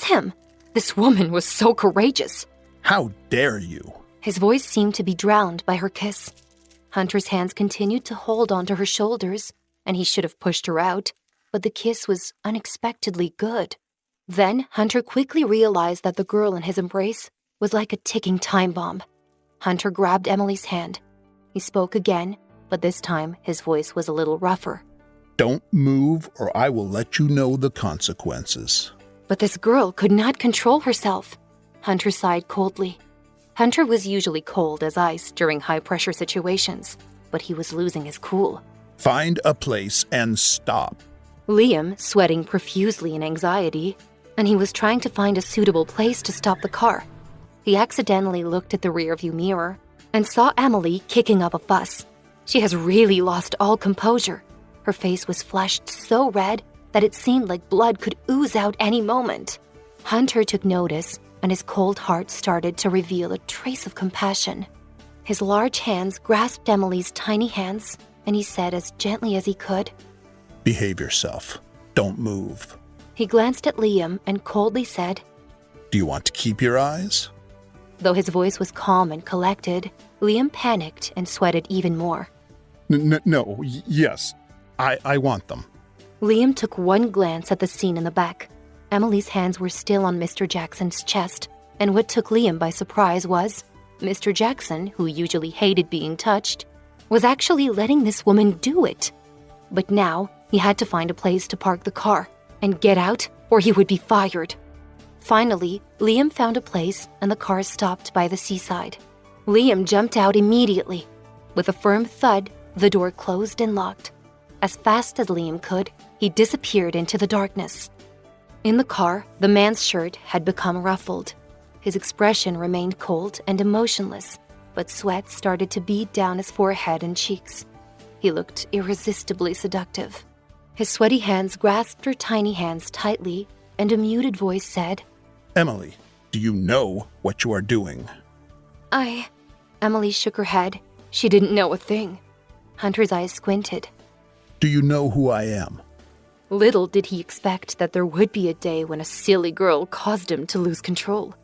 him. This woman was so courageous. How dare you? His voice seemed to be drowned by her kiss. Hunter's hands continued to hold onto her shoulders, and he should have pushed her out, but the kiss was unexpectedly good. Then Hunter quickly realized that the girl in his embrace was like a ticking time bomb. Hunter grabbed Emily's hand. He spoke again, but this time his voice was a little rougher. Don't move or I will let you know the consequences. But this girl could not control herself. Hunter sighed coldly. Hunter was usually cold as ice during high-pressure situations, but he was losing his cool. Find a place and stop. Liam, sweating profusely in anxiety, and he was trying to find a suitable place to stop the car. He accidentally looked at the rearview mirror and saw Emily kicking up a fuss. She has really lost all composure. Her face was flushed so red that it seemed like blood could ooze out any moment. Hunter took notice, and his cold heart started to reveal a trace of compassion. His large hands grasped Emily's tiny hands, and he said as gently as he could, Behave yourself. Don't move. He glanced at Liam and coldly said, Do you want to keep your eyes? Though his voice was calm and collected, Liam panicked and sweated even more. Yes, I want them. Liam took one glance at the scene in the back. Emily's hands were still on Mr. Jackson's chest, and what took Liam by surprise was Mr. Jackson, who usually hated being touched, was actually letting this woman do it. But now he had to find a place to park the car and get out, or he would be fired. Finally, Liam found a place and the car stopped by the seaside. Liam jumped out immediately. With a firm thud, the door closed and locked. As fast as Liam could, he disappeared into the darkness. In the car, the man's shirt had become ruffled. His expression remained cold and emotionless, but sweat started to bead down his forehead and cheeks. He looked irresistibly seductive. His sweaty hands grasped her tiny hands tightly, and a muted voice said, Emily, do you know what you are doing? Emily shook her head. She didn't know a thing. Hunter's eyes squinted. Do you know who I am? Little did he expect that there would be a day when a silly girl caused him to lose control.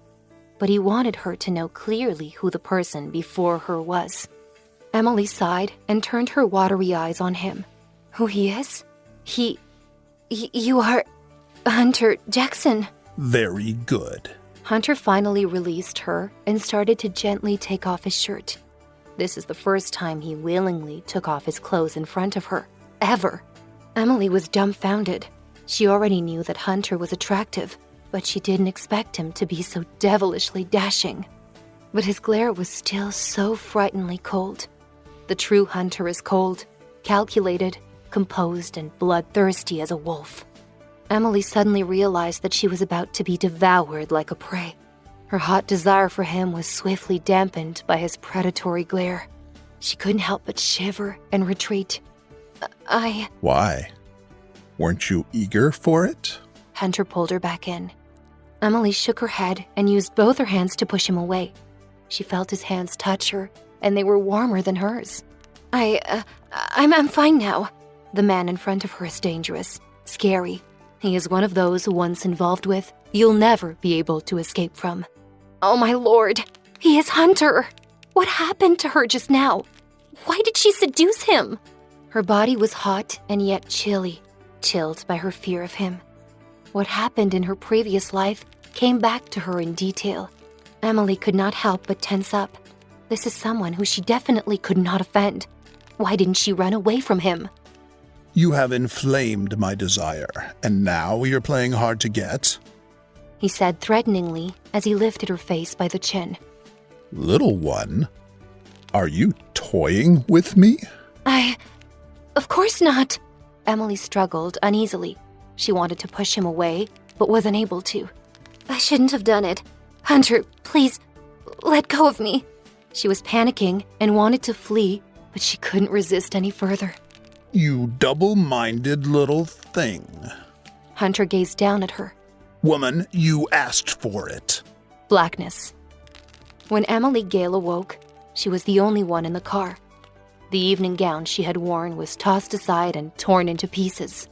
But he wanted her to know clearly who the person before her was. Emily sighed and turned her watery eyes on him. Who he is? You are Hunter Jackson. Very good. Hunter finally released her and started to gently take off his shirt. This is the first time he willingly took off his clothes in front of her, ever. Emily was dumbfounded. She already knew that Hunter was attractive, but she didn't expect him to be so devilishly dashing. But his glare was still so frighteningly cold. The true Hunter is cold, calculated, composed, and bloodthirsty as a wolf. Emily suddenly realized that she was about to be devoured like a prey. Her hot desire for him was swiftly dampened by his predatory glare. She couldn't help but shiver and retreat. Why? Weren't you eager for it? Hunter pulled her back in. Emily shook her head and used both her hands to push him away. She felt his hands touch her, and they were warmer than hers. I'm fine now. The man in front of her is dangerous, scary. He is one of those who once involved with, you'll never be able to escape from. Oh my lord, he is Hunter! What happened to her just now? Why did she seduce him? Her body was hot and yet chilly, chilled by her fear of him. What happened in her previous life came back to her in detail. Emily could not help but tense up. This is someone who she definitely could not offend. Why didn't she run away from him? You have inflamed my desire, and now you're playing hard to get? He said threateningly as he lifted her face by the chin. Little one, are you toying with me? Of course not. Emily struggled uneasily. She wanted to push him away, but was unable to. I shouldn't have done it. Hunter, please, let go of me. She was panicking and wanted to flee, but she couldn't resist any further. You double-minded little thing. Hunter gazed down at her. Woman, you asked for it. Blackness. When Emily Gale awoke, she was the only one in the car. The evening gown she had worn was tossed aside and torn into pieces.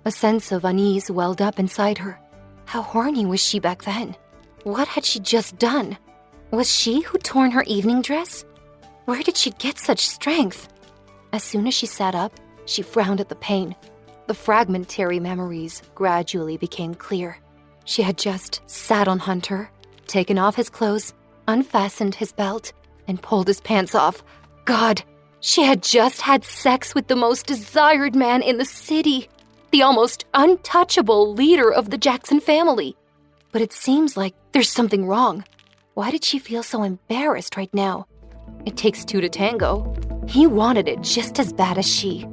A sense of unease welled up inside her. How horny was she back then? What had she just done? Was she who torn her evening dress? Where did she get such strength? As soon as she sat up, she frowned at the pain. The fragmentary memories gradually became clear. She had just sat on Hunter, taken off his clothes, unfastened his belt, and pulled his pants off. God, she had just had sex with the most desired man in the city, the almost untouchable leader of the Jackson family. But it seems like there's something wrong. Why did she feel so embarrassed right now? It takes two to tango. He wanted it just as bad as she.